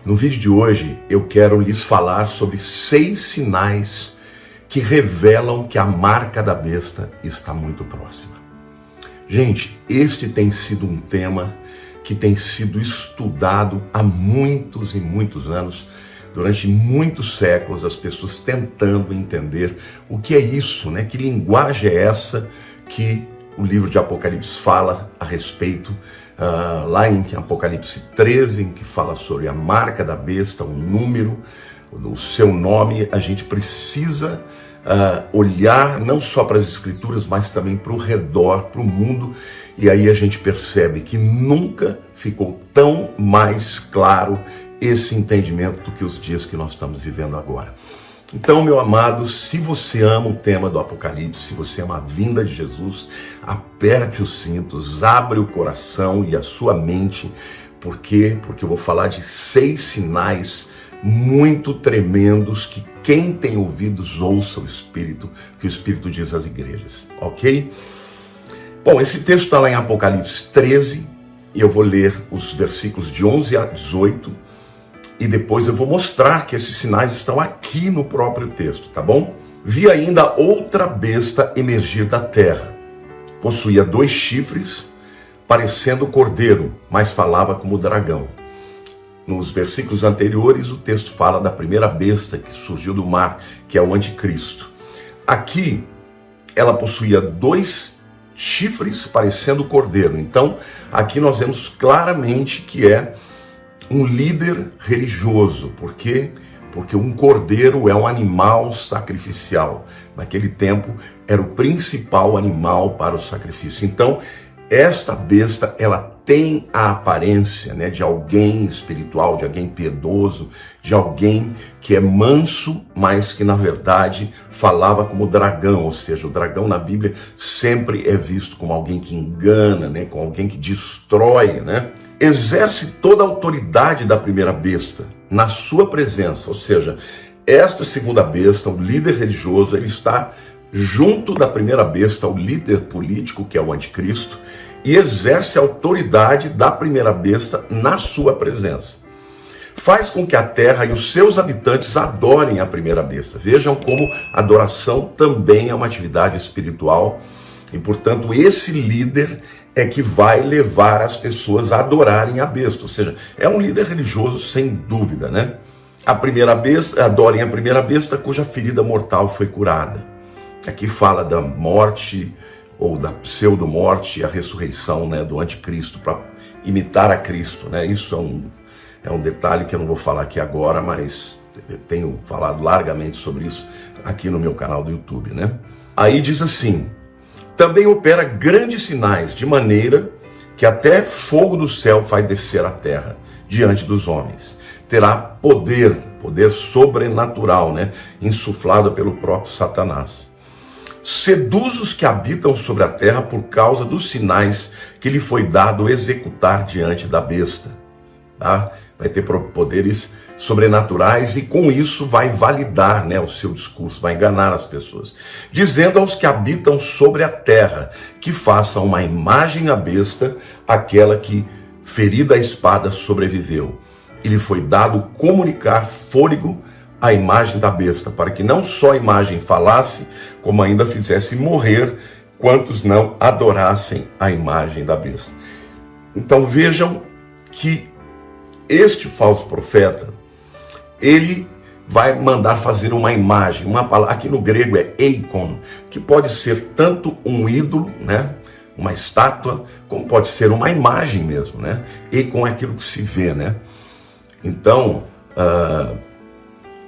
No vídeo de hoje eu quero lhes falar sobre 6 sinais que revelam que a marca da besta está muito próxima. Gente, este tem sido um tema que tem sido estudado há muitos e muitos anos, durante muitos séculos, as pessoas tentando entender o que é isso, né? Que linguagem é essa que o livro de Apocalipse fala a respeito, lá em Apocalipse 13, em que fala sobre a marca da besta, o número, o seu nome. A gente precisa olhar não só para as escrituras, mas também para o redor, para o mundo, e aí a gente percebe que nunca ficou tão mais claro esse entendimento do que os dias que nós estamos vivendo agora. Então, meu amado, se você ama o tema do Apocalipse, se você ama a vinda de Jesus, aperte os cintos, abre o coração e a sua mente. Por quê? Porque eu vou falar de 6 sinais muito tremendos que quem tem ouvidos ouça o Espírito, que o Espírito diz às igrejas, ok? Bom, esse texto está lá em Apocalipse 13, e eu vou ler os versículos de 11 a 18, e depois eu vou mostrar que esses sinais estão aqui no próprio texto, tá bom? Vi ainda outra besta emergir da terra. Possuía 2 chifres, parecendo cordeiro, mas falava como dragão. Nos versículos anteriores, o texto fala da primeira besta que surgiu do mar, que é o anticristo. Aqui, ela possuía 2 chifres, parecendo cordeiro. Então, aqui nós vemos claramente que é um líder religioso. Por quê? Porque um cordeiro é um animal sacrificial. Naquele tempo, era o principal animal para o sacrifício. Então, esta besta, ela tem a aparência, né, de alguém espiritual, de alguém piedoso, de alguém que é manso, mas que na verdade falava como dragão. Ou seja, o dragão na Bíblia sempre é visto como alguém que engana, né, como alguém que destrói, né? Exerce toda a autoridade da primeira besta na sua presença. Ou seja, esta segunda besta, o líder religioso, ele está junto da primeira besta, o líder político, que é o anticristo, e exerce a autoridade da primeira besta na sua presença. Faz com que a terra e os seus habitantes adorem a primeira besta. Vejam como a adoração também é uma atividade espiritual, e portanto esse líder é que vai levar as pessoas a adorarem a besta. Ou seja, é um líder religioso sem dúvida, né? A primeira besta, adorem a primeira besta cuja ferida mortal foi curada. Aqui fala da morte ou da pseudo-morte e a ressurreição, né, do anticristo para imitar a Cristo, né? Isso é um detalhe que eu não vou falar aqui agora, mas eu tenho falado largamente sobre isso aqui no meu canal do YouTube, né? Aí diz assim: também opera grandes sinais, de maneira que até fogo do céu faz descer a terra diante dos homens. Terá poder sobrenatural, né, insuflado pelo próprio Satanás. Seduz os que habitam sobre a terra por causa dos sinais que lhe foi dado executar diante da besta. Tá? Vai ter poderes sobrenaturais e com isso vai validar, né, o seu discurso, vai enganar as pessoas. Dizendo aos que habitam sobre a terra que façam uma imagem à besta, aquela que, ferida a espada, sobreviveu. E lhe foi dado comunicar fôlego à imagem da besta, para que não só a imagem falasse, como ainda fizesse morrer quantos não adorassem a imagem da besta. Então vejam que este falso profeta, ele vai mandar fazer uma imagem, uma palavra, aqui no grego é eikon, que pode ser tanto um ídolo, né, uma estátua, como pode ser uma imagem mesmo, né? Eikon é aquilo que se vê, né? Então,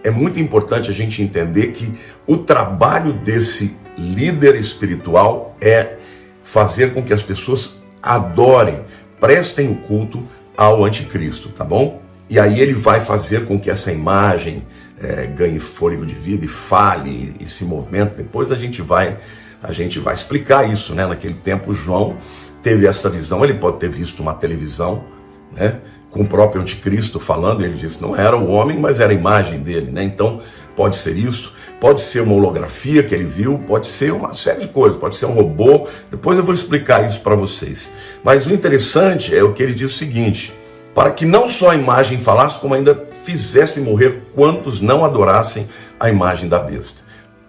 é muito importante a gente entender que o trabalho desse líder espiritual é fazer com que as pessoas adorem, prestem o culto ao anticristo, tá bom? E aí ele vai fazer com que essa imagem ganhe fôlego de vida e fale e se movimente. Depois a gente vai explicar isso, né? Naquele tempo João teve essa visão, ele pode ter visto uma televisão, né, com o próprio anticristo falando, ele disse, não era o homem, mas era a imagem dele, né? Então pode ser isso, pode ser uma holografia que ele viu, pode ser uma série de coisas, pode ser um robô. Depois eu vou explicar isso para vocês. Mas o interessante é o que ele diz o seguinte: para que não só a imagem falasse, como ainda fizesse morrer quantos não adorassem a imagem da besta.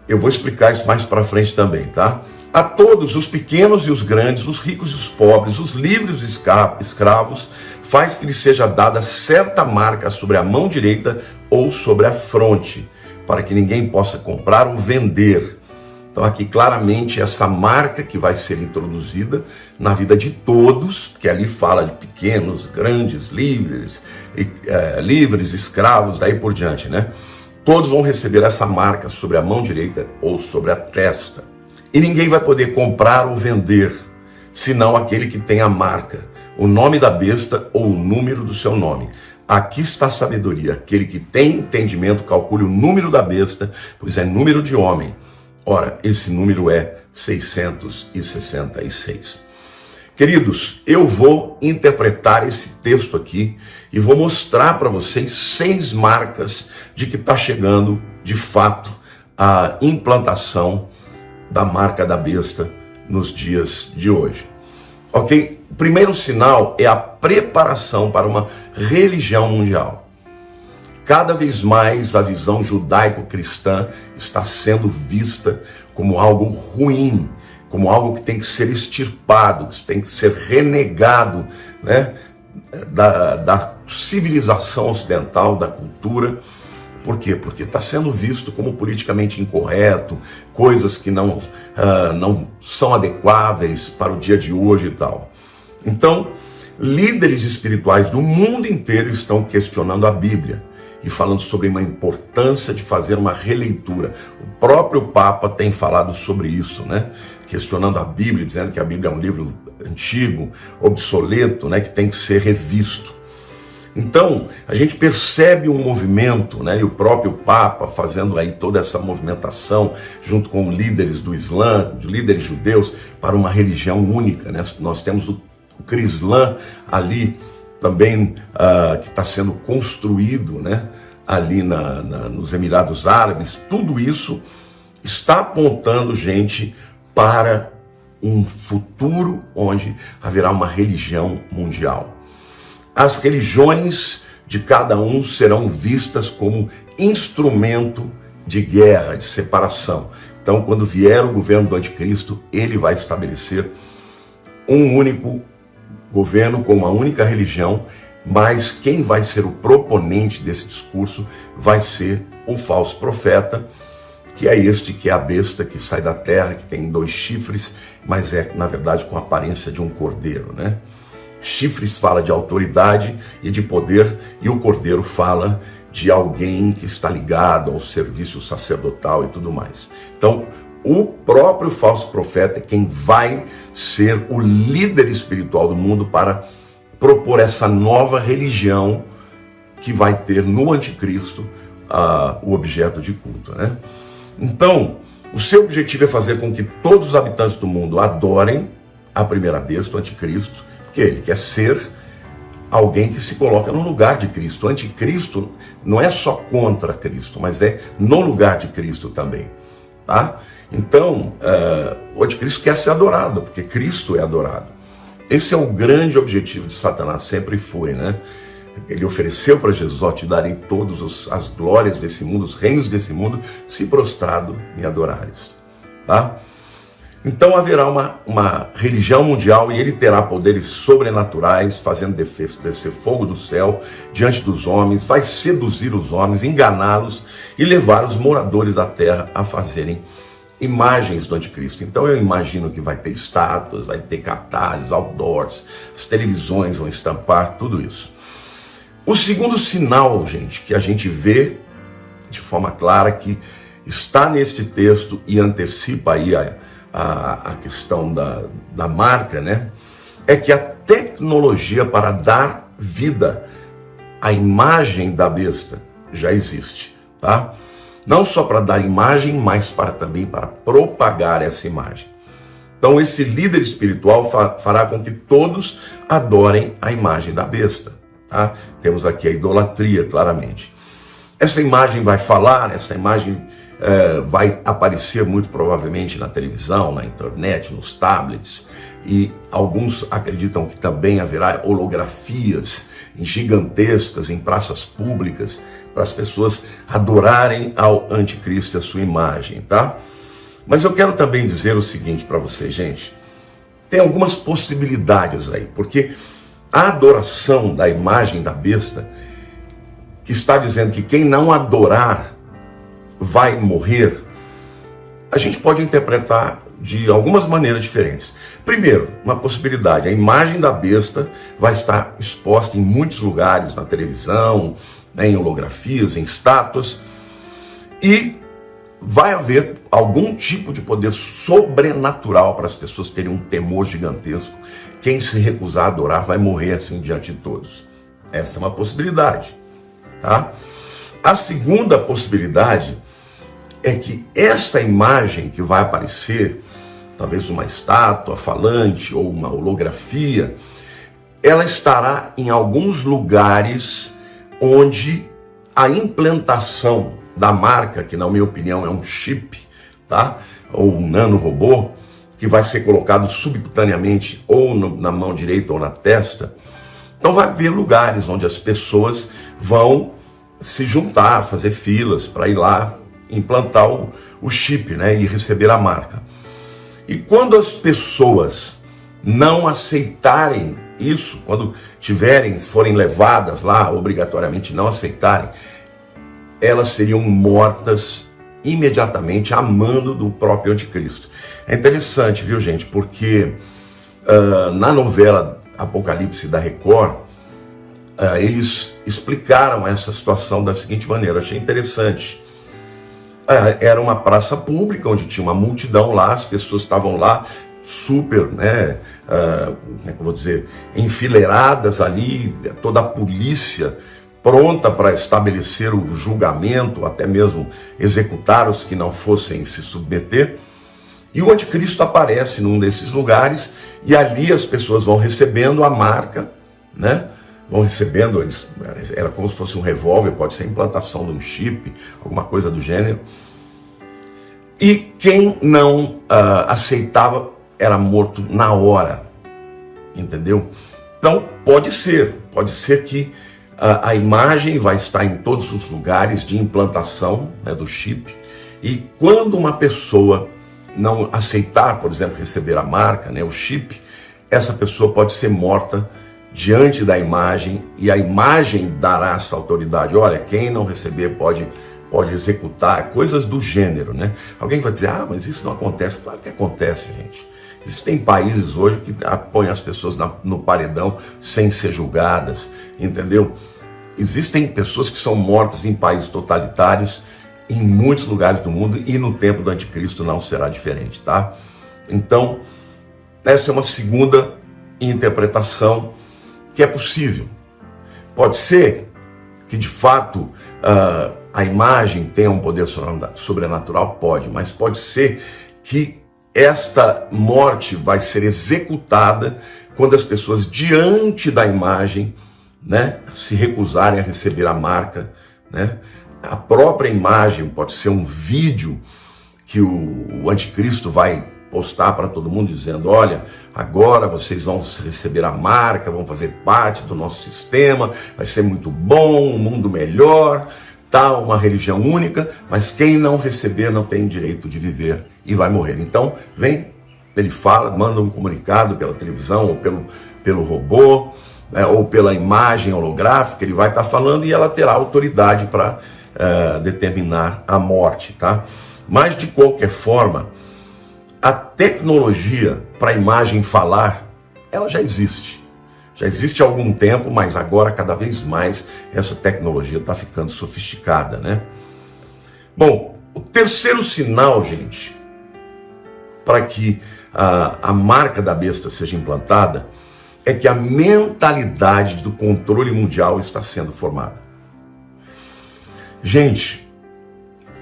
Eu vou explicar isso mais para frente também, tá? A todos, os pequenos e os grandes, os ricos e os pobres, os livres e os escravos, faz que lhes seja dada certa marca sobre a mão direita ou sobre a fronte, para que ninguém possa comprar ou vender. Então aqui claramente essa marca que vai ser introduzida na vida de todos, que ali fala de pequenos, grandes, livres, escravos, daí por diante, né? Todos vão receber essa marca sobre a mão direita ou sobre a testa. E ninguém vai poder comprar ou vender, senão aquele que tem a marca, o nome da besta ou o número do seu nome. Aqui está a sabedoria. Aquele que tem entendimento, calcule o número da besta, pois é número de homem. Ora, esse número é 666. Queridos, eu vou interpretar esse texto aqui e vou mostrar para vocês 6 marcas de que está chegando, de fato, a implantação da marca da besta nos dias de hoje. Ok? O primeiro sinal é a preparação para uma religião mundial. Cada vez mais a visão judaico-cristã está sendo vista como algo ruim, como algo que tem que ser extirpado, que tem que ser renegado, né, da civilização ocidental, da cultura. Por quê? Porque está sendo visto como politicamente incorreto, coisas que não são adequáveis para o dia de hoje e tal. Então, líderes espirituais do mundo inteiro estão questionando a Bíblia e falando sobre uma importância de fazer uma releitura. O próprio Papa tem falado sobre isso, né? Questionando a Bíblia, dizendo que a Bíblia é um livro antigo, obsoleto, né? Que tem que ser revisto. Então, a gente percebe um movimento, né? E o próprio Papa fazendo aí toda essa movimentação, junto com líderes do Islã, de líderes judeus, para uma religião única, né? Nós temos o Crislã ali, também que está sendo construído, né, ali nos Emirados Árabes. Tudo isso está apontando, gente, para um futuro onde haverá uma religião mundial. As religiões de cada um serão vistas como instrumento de guerra, de separação. Então, quando vier o governo do anticristo, ele vai estabelecer um único governo com uma única religião, mas quem vai ser o proponente desse discurso vai ser o falso profeta, que é este que é a besta que sai da terra, que tem 2 chifres, mas é, na verdade, com a aparência de um cordeiro, né? Chifres fala de autoridade e de poder, e o cordeiro fala de alguém que está ligado ao serviço sacerdotal e tudo mais. Então, o próprio falso profeta é quem vai ser o líder espiritual do mundo para propor essa nova religião que vai ter no anticristo o objeto de culto, né? Então, o seu objetivo é fazer com que todos os habitantes do mundo adorem a primeira besta, o anticristo, porque ele quer ser alguém que se coloca no lugar de Cristo. O anticristo não é só contra Cristo, mas é no lugar de Cristo também, tá? Então, o anticristo quer ser adorado, porque Cristo é adorado. Esse é o grande objetivo de Satanás, sempre foi, né? Ele ofereceu para Jesus: ó, te darei todas as glórias desse mundo, os reinos desse mundo, se prostrado me adorares, tá? Então haverá uma religião mundial e ele terá poderes sobrenaturais, fazendo descer fogo do céu diante dos homens, vai seduzir os homens, enganá-los e levar os moradores da terra a fazerem imagens do anticristo. Então eu imagino que vai ter estátuas, vai ter cartazes, outdoors, as televisões vão estampar, tudo isso. O segundo sinal, gente, que a gente vê de forma clara que está neste texto e antecipa aí a questão da marca, né? É que a tecnologia para dar vida à imagem da besta já existe, tá? Não só para dar imagem, mas também para propagar essa imagem. Então esse líder espiritual fará com que todos adorem a imagem da besta, tá? Temos aqui a idolatria, claramente. Essa imagem vai falar, essa imagem vai aparecer muito provavelmente na televisão, na internet, nos tablets, e alguns acreditam que também haverá holografias gigantescas em praças públicas, para as pessoas adorarem ao anticristo e a sua imagem, tá? Mas eu quero também dizer o seguinte para vocês, gente. Tem algumas possibilidades aí, porque a adoração da imagem da besta, que está dizendo que quem não adorar vai morrer, a gente pode interpretar de algumas maneiras diferentes. Primeiro, uma possibilidade, a imagem da besta vai estar exposta em muitos lugares, na televisão, né, em holografias, em estátuas, e vai haver algum tipo de poder sobrenatural para as pessoas terem um temor gigantesco. Quem se recusar a adorar vai morrer assim diante de todos. Essa é uma possibilidade, tá? A segunda possibilidade é que essa imagem que vai aparecer, talvez uma estátua falante ou uma holografia, ela estará em alguns lugares onde a implantação da marca, que na minha opinião é um chip, tá? Ou um nanorobô, que vai ser colocado subcutaneamente ou na mão direita ou na testa. Então vai haver lugares onde as pessoas vão se juntar, fazer filas para ir lá implantar o chip, né? E receber a marca. E quando as pessoas não aceitarem isso, quando forem levadas lá, obrigatoriamente não aceitarem, elas seriam mortas imediatamente a mando do próprio anticristo. É interessante, viu, gente, porque na novela Apocalipse da Record, eles explicaram essa situação da seguinte maneira, eu achei interessante. Era uma praça pública, onde tinha uma multidão lá, as pessoas estavam lá, super, né, como é que eu vou dizer, enfileiradas ali, toda a polícia pronta para estabelecer o julgamento, até mesmo executar os que não fossem se submeter. E o anticristo aparece num desses lugares, e ali as pessoas vão recebendo a marca, né? Vão recebendo, era como se fosse um revólver, pode ser implantação de um chip, alguma coisa do gênero. E quem não aceitava era morto na hora, entendeu? Então pode ser que a imagem vai estar em todos os lugares de implantação, né, do chip, e quando uma pessoa não aceitar, por exemplo, receber a marca, né, o chip, essa pessoa pode ser morta diante da imagem, e a imagem dará essa autoridade. Olha, quem não receber pode executar, coisas do gênero, né? Alguém vai dizer, mas isso não acontece. Claro que acontece, gente. Existem países hoje que põem as pessoas no paredão sem ser julgadas, entendeu? Existem pessoas que são mortas em países totalitários, em muitos lugares do mundo, e no tempo do anticristo não será diferente, tá? Então, essa é uma segunda interpretação que é possível. Pode ser que de fato a imagem tenha um poder sobrenatural, pode, mas pode ser que esta morte vai ser executada quando as pessoas diante da imagem, né, se recusarem a receber a marca, né? A própria imagem pode ser um vídeo que o anticristo vai postar para todo mundo dizendo, olha, agora vocês vão receber a marca, vão fazer parte do nosso sistema, vai ser muito bom, um mundo melhor, tal, uma religião única, mas quem não receber não tem direito de viver e vai morrer. Então, ele fala, manda um comunicado pela televisão ou pelo robô, né, ou pela imagem holográfica, ele vai estar falando e ela terá autoridade para determinar a morte, tá? Mas, de qualquer forma, a tecnologia para a imagem falar, ela já existe. Já existe há algum tempo, mas agora cada vez mais essa tecnologia está ficando sofisticada, né? Bom, o terceiro sinal, gente, para que a marca da besta seja implantada, é que a mentalidade do controle mundial está sendo formada. Gente,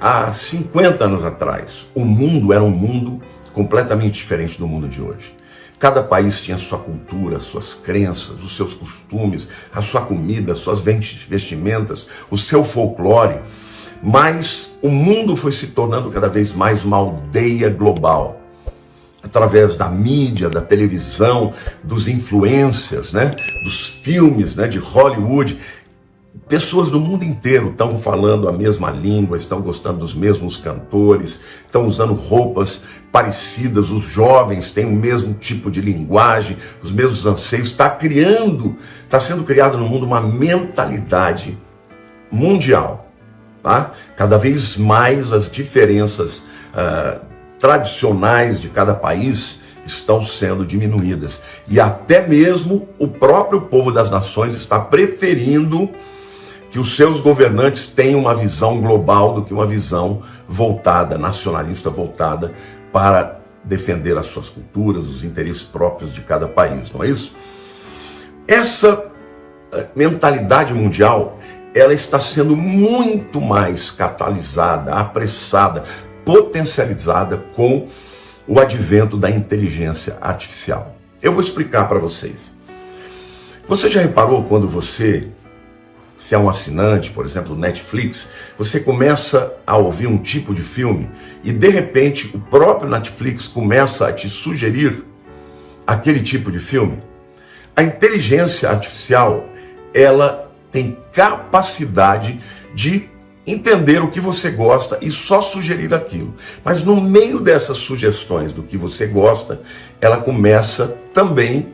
há 50 anos atrás, o mundo era um mundo completamente diferente do mundo de hoje. Cada país tinha sua cultura, suas crenças, os seus costumes, a sua comida, suas vestimentas, o seu folclore. Mas o mundo foi se tornando cada vez mais uma aldeia global. através da mídia, da televisão, dos influencers, né, dos filmes, né, de Hollywood. Pessoas do mundo inteiro estão falando a mesma língua, estão gostando dos mesmos cantores, estão usando roupas parecidas, os jovens têm o mesmo tipo de linguagem, os mesmos anseios. Está sendo criado no mundo uma mentalidade mundial, tá? Cada vez mais as diferenças tradicionais de cada país estão sendo diminuídas. E até mesmo o próprio povo das nações está preferindo que os seus governantes tenham uma visão global do que uma visão voltada, nacionalista voltada, para defender as suas culturas, os interesses próprios de cada país, não é isso? Essa mentalidade mundial, ela está sendo muito mais catalisada, apressada, potencializada com o advento da inteligência artificial. Eu vou explicar para vocês. Você já reparou quando se é um assinante, por exemplo, Netflix, você começa a ouvir um tipo de filme e de repente o próprio Netflix começa a te sugerir aquele tipo de filme? A inteligência artificial, ela tem capacidade de entender o que você gosta e só sugerir aquilo. Mas no meio dessas sugestões do que você gosta, ela começa também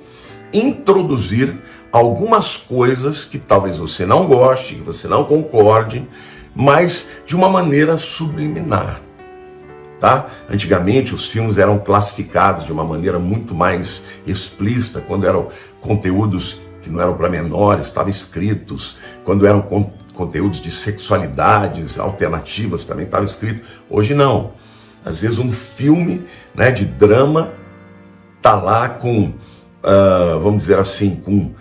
a introduzir algumas coisas que talvez você não goste, que você não concorde, mas de uma maneira subliminar, tá? Antigamente os filmes eram classificados de uma maneira muito mais explícita, quando eram conteúdos que não eram para menores, estavam escritos, quando eram conteúdos de sexualidades alternativas também estava escrito. Hoje não. Às vezes um filme, né, de drama tá lá com, vamos dizer assim, com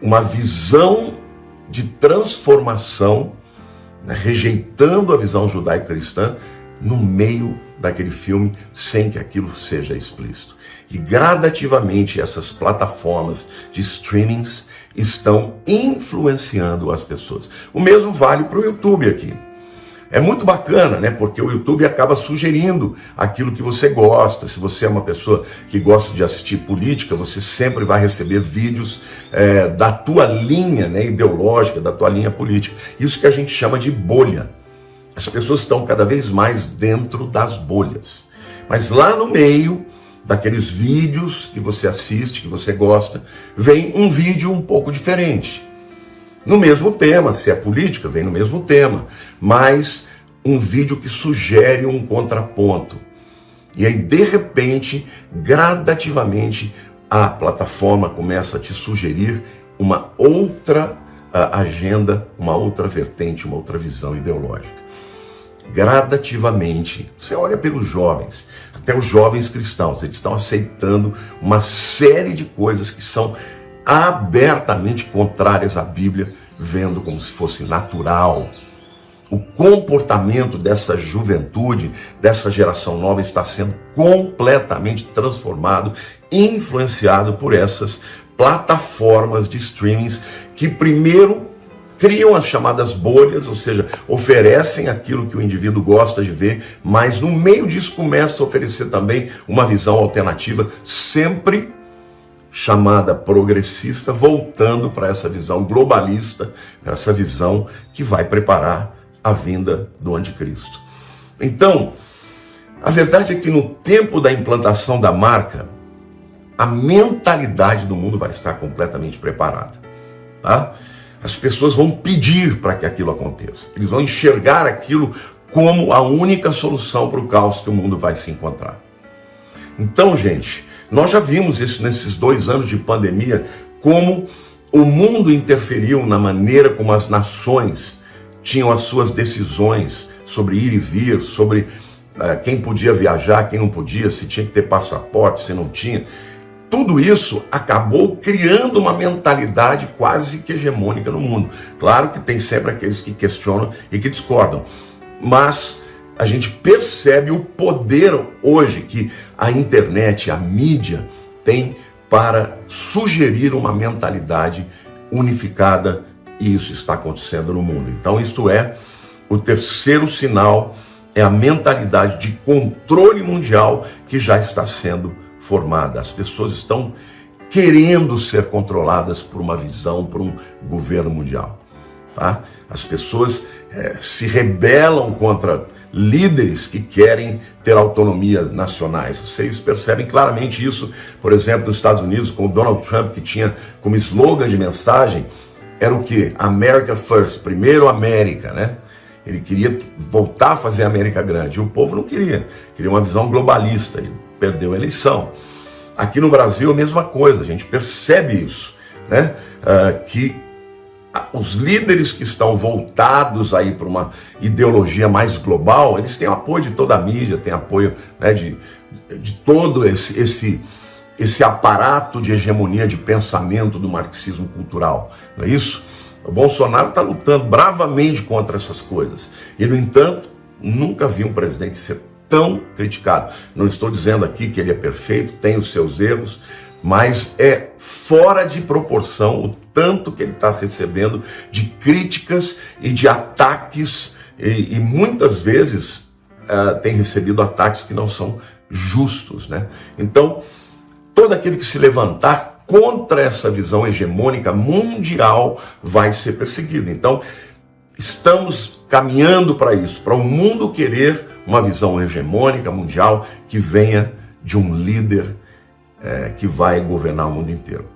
uma visão de transformação, né, rejeitando a visão judaico-cristã no meio daquele filme, sem que aquilo seja explícito. E gradativamente essas plataformas de streamings estão influenciando as pessoas. O mesmo vale para o YouTube aqui. É muito bacana, né? Porque o YouTube acaba sugerindo aquilo que você gosta. Se você é uma pessoa que gosta de assistir política, você sempre vai receber vídeos da tua linha, né, ideológica, da tua linha política. Isso que a gente chama de bolha. As pessoas estão cada vez mais dentro das bolhas. Mas lá no meio daqueles vídeos que você assiste, que você gosta, vem um vídeo um pouco diferente. No mesmo tema, se é política, vem no mesmo tema, mas um vídeo que sugere um contraponto. E aí, de repente, gradativamente, a plataforma começa a te sugerir uma outra agenda, uma outra vertente, uma outra visão ideológica. Gradativamente, você olha pelos jovens, até os jovens cristãos, eles estão aceitando uma série de coisas que são abertamente contrárias à Bíblia, vendo como se fosse natural. O comportamento dessa juventude, dessa geração nova, está sendo completamente transformado, influenciado por essas plataformas de streamings que primeiro criam as chamadas bolhas, ou seja, oferecem aquilo que o indivíduo gosta de ver, mas no meio disso começa a oferecer também uma visão alternativa, sempre chamada progressista, voltando para essa visão globalista, para essa visão que vai preparar a vinda do anticristo. Então, a verdade é que no tempo da implantação da marca, a mentalidade do mundo vai estar completamente preparada, tá? As pessoas vão pedir para que aquilo aconteça. Eles vão enxergar aquilo como a única solução para o caos que o mundo vai se encontrar. Então, gente, nós já vimos isso nesses 2 anos de pandemia, como o mundo interferiu na maneira como as nações tinham as suas decisões sobre ir e vir, sobre quem podia viajar, quem não podia, se tinha que ter passaporte, se não tinha. Tudo isso acabou criando uma mentalidade quase que hegemônica no mundo. Claro que tem sempre aqueles que questionam e que discordam, mas a gente percebe o poder hoje que a internet, a mídia tem para sugerir uma mentalidade unificada, e isso está acontecendo no mundo. Então isto é o terceiro sinal é a mentalidade de controle mundial que já está sendo formada. As pessoas estão querendo ser controladas por uma visão, por um governo mundial. Tá? As pessoas se rebelam contra líderes que querem ter autonomia nacionais. Vocês percebem claramente isso, por exemplo, nos Estados Unidos, com o Donald Trump, que tinha como slogan de mensagem, era o quê? America First, primeiro América, né? Ele queria voltar a fazer a América grande, e o povo não queria uma visão globalista, ele perdeu a eleição. Aqui no Brasil a mesma coisa, a gente percebe isso, né? Que os líderes que estão voltados aí para uma ideologia mais global, eles têm apoio de toda a mídia, têm apoio, né, de todo esse aparato de hegemonia de pensamento do marxismo cultural, não é isso? O Bolsonaro está lutando bravamente contra essas coisas e, no entanto, nunca vi um presidente ser tão criticado. Não estou dizendo aqui que ele é perfeito, tem os seus erros, mas é fora de proporção o tanto que ele está recebendo de críticas e de ataques, e muitas vezes tem recebido ataques que não são justos, né? Então, todo aquele que se levantar contra essa visão hegemônica mundial vai ser perseguido. Então, estamos caminhando para isso, para o mundo querer uma visão hegemônica mundial que venha de um líder que vai governar o mundo inteiro.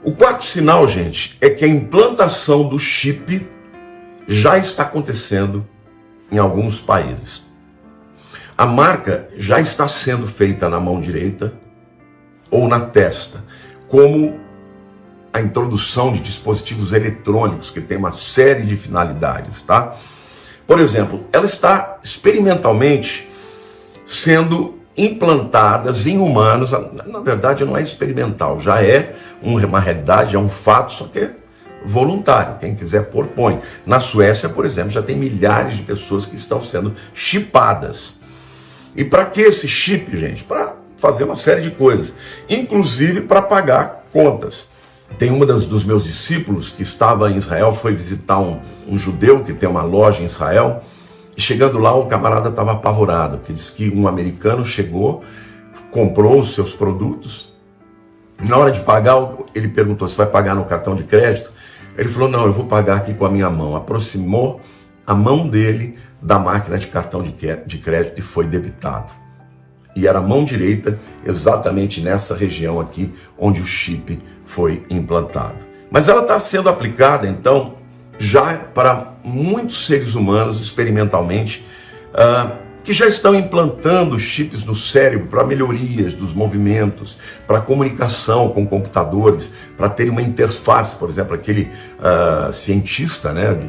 O quarto sinal, gente, é que a implantação do chip já está acontecendo em alguns países. A marca já está sendo feita na mão direita ou na testa, como a introdução de dispositivos eletrônicos, que tem uma série de finalidades, tá? Por exemplo, ela está experimentalmente sendo implantadas em humanos. Na verdade não é experimental, já é uma realidade, é um fato, só que é voluntário, quem quiser pôr, põe. Na Suécia, por exemplo, já tem milhares de pessoas que estão sendo chipadas. E para que esse chip, gente? Para fazer uma série de coisas, inclusive para pagar contas. Tem uma dos meus discípulos que estava em Israel, foi visitar um judeu que tem uma loja em Israel, e chegando lá o camarada estava apavorado, porque diz que um americano chegou, comprou os seus produtos, e na hora de pagar, ele perguntou se vai pagar no cartão de crédito. Ele falou, não, eu vou pagar aqui com a minha mão. Aproximou a mão dele da máquina de cartão de crédito e foi debitado. E era a mão direita, exatamente nessa região aqui, onde o chip foi implantado. Mas ela está sendo aplicada, então, já para muitos seres humanos, experimentalmente, que já estão implantando chips no cérebro para melhorias dos movimentos, para comunicação com computadores, para ter uma interface. Por exemplo, aquele cientista, né,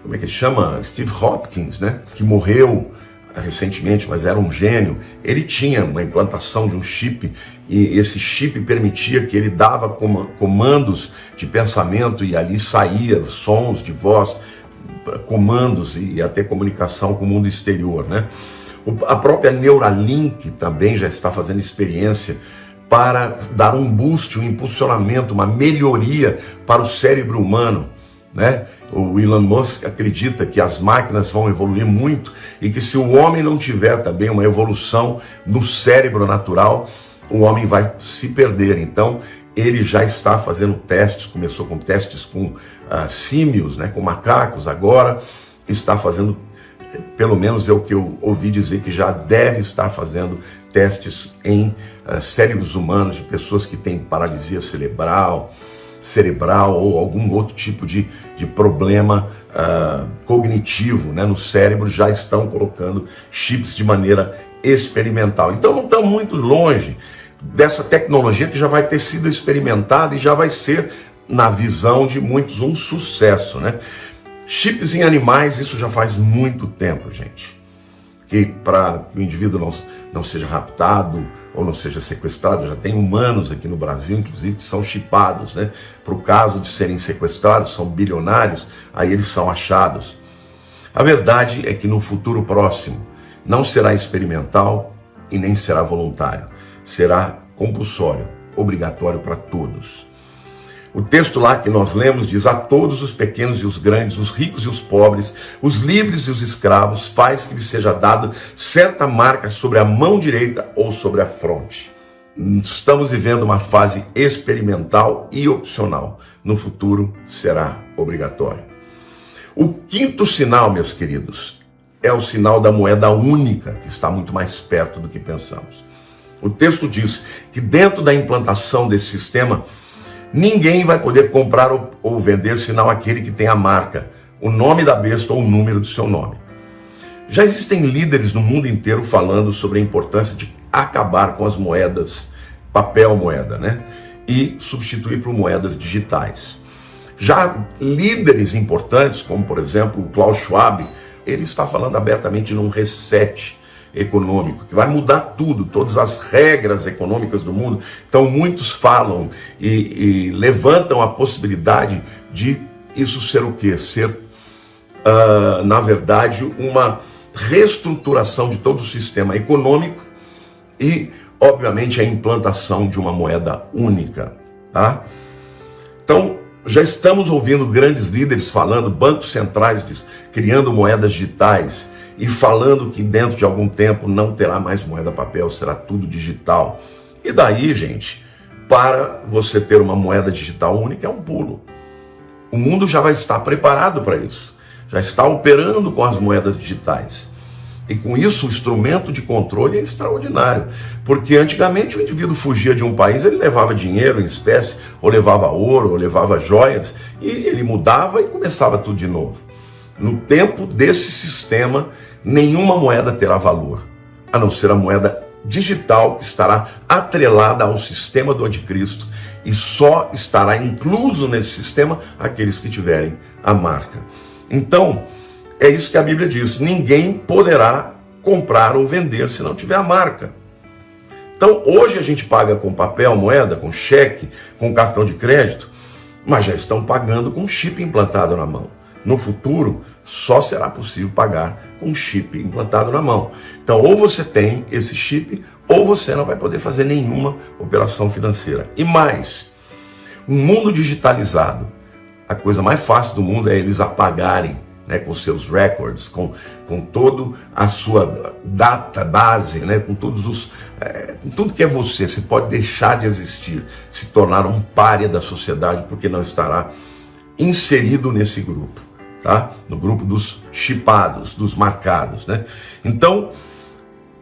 como é que ele chama? Steve Hopkins, né, que morreu recentemente, mas era um gênio. Ele tinha uma implantação de um chip, e esse chip permitia que ele dava comandos de pensamento, e ali saía sons de voz, comandos e até comunicação com o mundo exterior, né? A própria Neuralink também já está fazendo experiência para dar um boost, um impulsionamento, uma melhoria para o cérebro humano, né? O Elon Musk acredita que as máquinas vão evoluir muito e que se o homem não tiver também uma evolução no cérebro natural, o homem vai se perder. Então, ele já está fazendo testes, começou com testes com símios, né, com macacos, agora está fazendo, pelo menos é o que eu ouvi dizer, que já deve estar fazendo testes em cérebros humanos de pessoas que têm paralisia cerebral ou algum outro tipo de problema cognitivo, né, no cérebro. Já estão colocando chips de maneira experimental. Então não estão muito longe dessa tecnologia que já vai ter sido experimentada e já vai ser, na visão de muitos, um sucesso, né? Chips em animais, isso já faz muito tempo, gente. Que para que o indivíduo não seja raptado ou não seja sequestrado, já tem humanos aqui no Brasil, inclusive, que são chipados, né? Para o caso de serem sequestrados, são bilionários, aí eles são achados. A verdade é que no futuro próximo não será experimental e nem será voluntário. Será compulsório, obrigatório para todos. O texto lá que nós lemos diz: a todos os pequenos e os grandes, os ricos e os pobres, os livres e os escravos, faz que lhes seja dado certa marca sobre a mão direita ou sobre a fronte. Estamos vivendo uma fase experimental e opcional. No futuro será obrigatório. O quinto sinal, meus queridos, é o sinal da moeda única, que está muito mais perto do que pensamos. O texto diz que dentro da implantação desse sistema, ninguém vai poder comprar ou vender senão aquele que tem a marca, o nome da besta ou o número do seu nome. Já existem líderes no mundo inteiro falando sobre a importância de acabar com as moedas, papel moeda, né? E substituir por moedas digitais. Já líderes importantes, como por exemplo o Klaus Schwab, ele está falando abertamente num reset econômico, que vai mudar tudo, todas as regras econômicas do mundo. Então muitos falam e levantam a possibilidade de isso ser o quê? Ser, na verdade, uma reestruturação de todo o sistema econômico e, obviamente, a implantação de uma moeda única, tá? Então, já estamos ouvindo grandes líderes falando, bancos centrais criando moedas digitais e falando que dentro de algum tempo não terá mais moeda papel, será tudo digital. E daí, gente, para você ter uma moeda digital única é um pulo. O mundo já vai estar preparado para isso, já está operando com as moedas digitais. E com isso o instrumento de controle é extraordinário, porque antigamente o indivíduo fugia de um país, ele levava dinheiro em espécie, ou levava ouro, ou levava joias, e ele mudava e começava tudo de novo. No tempo desse sistema, nenhuma moeda terá valor, a não ser a moeda digital, que estará atrelada ao sistema do anticristo, e só estará incluso nesse sistema aqueles que tiverem a marca. Então, é isso que a Bíblia diz: ninguém poderá comprar ou vender se não tiver a marca. Então, hoje a gente paga com papel, moeda, com cheque, com cartão de crédito, mas já estão pagando com chip implantado na mão. No futuro, só será possível pagar com chip implantado na mão. Então, ou você tem esse chip, ou você não vai poder fazer nenhuma operação financeira. E mais, um mundo digitalizado, a coisa mais fácil do mundo é eles apagarem, né, com seus records, com toda a sua database, né, com tudo que é você pode deixar de existir, se tornar um pária da sociedade, porque não estará inserido nesse grupo, tá? No grupo dos chipados, dos marcados, né? Então,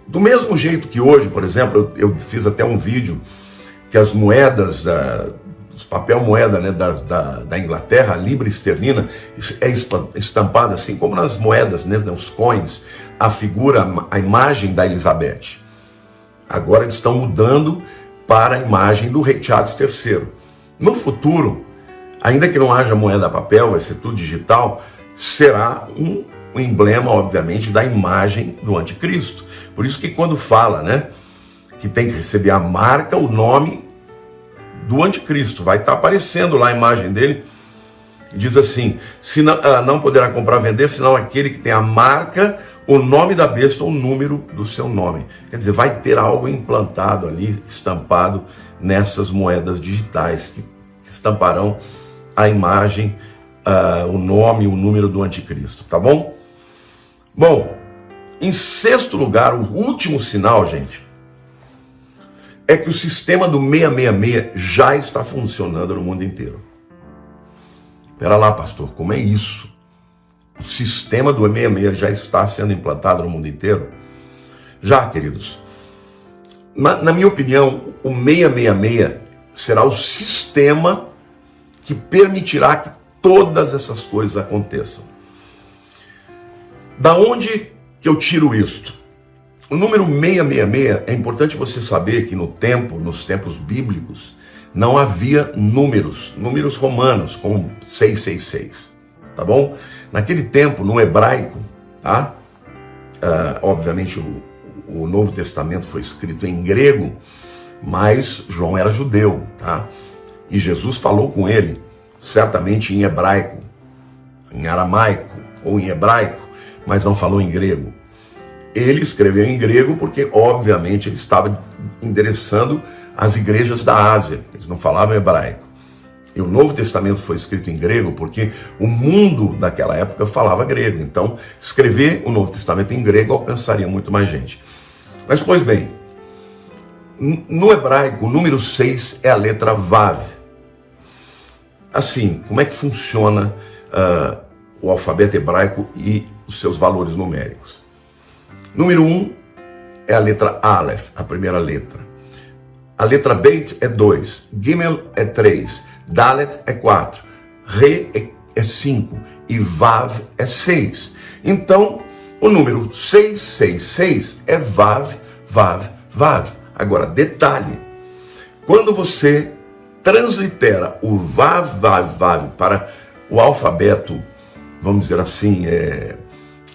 do mesmo jeito que hoje, por exemplo, eu fiz até um vídeo que as moedas, os papel moeda, né, da Inglaterra, a libra esterlina, é estampada assim como nas moedas, né, os coins, a figura, a imagem da Elizabeth. Agora eles estão mudando para a imagem do rei Charles III. No futuro, ainda que não haja moeda papel, vai ser tudo digital, será um emblema, obviamente, da imagem do anticristo. Por isso que quando fala, né, que tem que receber a marca, o nome do anticristo, vai estar aparecendo lá a imagem dele, diz assim: se não poderá comprar ou vender, senão aquele que tem a marca, o nome da besta ou o número do seu nome. Quer dizer, vai ter algo implantado ali, estampado nessas moedas digitais, que estamparão a imagem, o nome, o número do anticristo, tá bom? Bom, em sexto lugar, o último sinal, gente, é que o sistema do 666 já está funcionando no mundo inteiro. Espera lá, pastor, como é isso? O sistema do 666 já está sendo implantado no mundo inteiro? Já, queridos. Na minha opinião, o 666 será o sistema que permitirá que todas essas coisas aconteçam. Da onde que eu tiro isto? O número 666, é importante você saber que nos tempos bíblicos, não havia números romanos, como 666, tá bom? Naquele tempo, no hebraico, tá? Obviamente o Novo Testamento foi escrito em grego, mas João era judeu, tá? E Jesus falou com ele, certamente em hebraico, em aramaico ou em hebraico, mas não falou em grego. Ele escreveu em grego porque, obviamente, ele estava endereçando as igrejas da Ásia. Eles não falavam hebraico. E o Novo Testamento foi escrito em grego porque o mundo daquela época falava grego. Então, escrever o Novo Testamento em grego alcançaria muito mais gente. Mas, pois bem, no hebraico, o número 6 é a letra Vav. Assim, como é que funciona o alfabeto hebraico e os seus valores numéricos? Número 1 é a letra Aleph, a primeira letra. A letra Beit é 2, Gimel é 3, Dalet é 4, Re é 5 e Vav é 6. Então, o número 666 é Vav, Vav, Vav. Agora, detalhe, quando você translitera o Vav, Vav, Vav para o alfabeto, vamos dizer assim,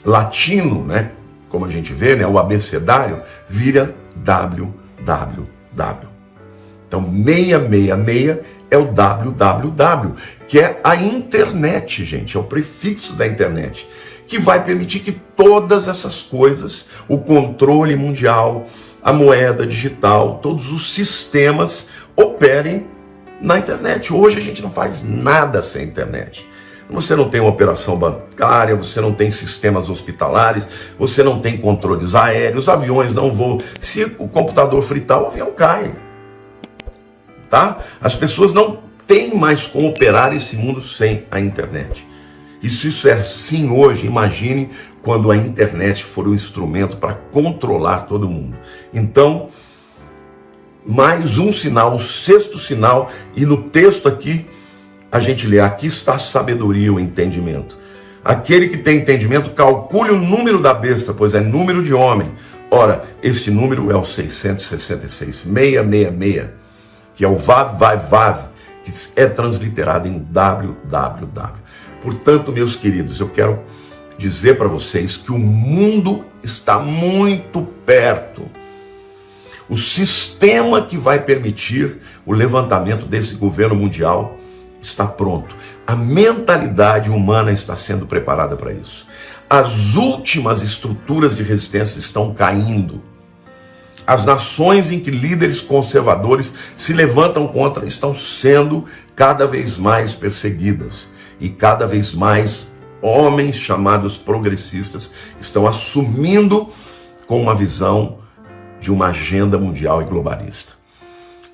latino, né? Como a gente vê, né? O abecedário vira www. Então, 666 é o www, que é a internet, gente, é o prefixo da internet, que vai permitir que todas essas coisas, o controle mundial, a moeda digital, todos os sistemas operem na internet. Hoje a gente não faz nada sem internet. Você não tem uma operação bancária, você não tem sistemas hospitalares, você não tem controles aéreos, aviões não voam. Se o computador fritar, o avião cai. Tá? As pessoas não têm mais como operar esse mundo sem a internet. Isso é assim hoje. Imagine quando a internet for um instrumento para controlar todo mundo. Então, mais um sinal, o sexto sinal, e no texto aqui, a gente lê, aqui está a sabedoria, o entendimento. Aquele que tem entendimento, calcule o número da besta, pois é número de homem. Ora, este número é o 666, 666, que é o Vav, Vav, Vav, que é transliterado em www. Portanto, meus queridos, eu quero dizer para vocês que o mundo está muito perto. O sistema que vai permitir o levantamento desse governo mundial está pronto. A mentalidade humana está sendo preparada para isso. As últimas estruturas de resistência estão caindo. As nações em que líderes conservadores se levantam contra estão sendo cada vez mais perseguidas. E cada vez mais homens chamados progressistas estão assumindo com uma visão de uma agenda mundial e globalista.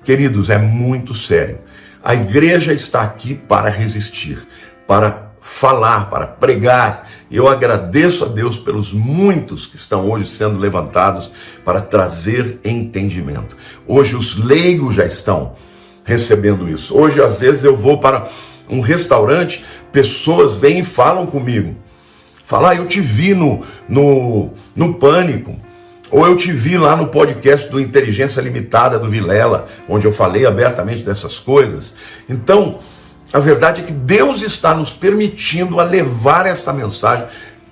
Queridos, é muito sério. A igreja está aqui para resistir, para falar, para pregar. Eu agradeço a Deus pelos muitos que estão hoje sendo levantados para trazer entendimento. Hoje os leigos já estão recebendo isso. Hoje, às vezes, eu vou para um restaurante, pessoas vêm e falam comigo. Falam, eu te vi no Pânico. Ou eu te vi lá no podcast do Inteligência Limitada do Vilela, onde eu falei abertamente dessas coisas. Então, a verdade é que Deus está nos permitindo a levar esta mensagem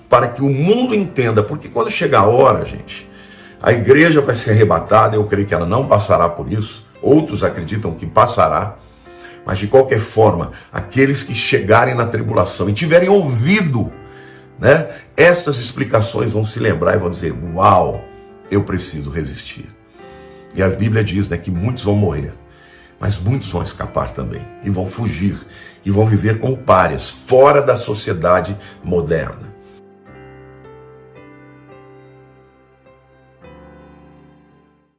para que o mundo entenda. Porque quando chegar a hora, gente, a igreja vai ser arrebatada, eu creio que ela não passará por isso. Outros acreditam que passará. Mas de qualquer forma, aqueles que chegarem na tribulação e tiverem ouvido, né, estas explicações vão se lembrar e vão dizer, uau, eu preciso resistir. E a Bíblia diz, né, que muitos vão morrer, mas muitos vão escapar também, e vão fugir, e vão viver como párias, fora da sociedade moderna.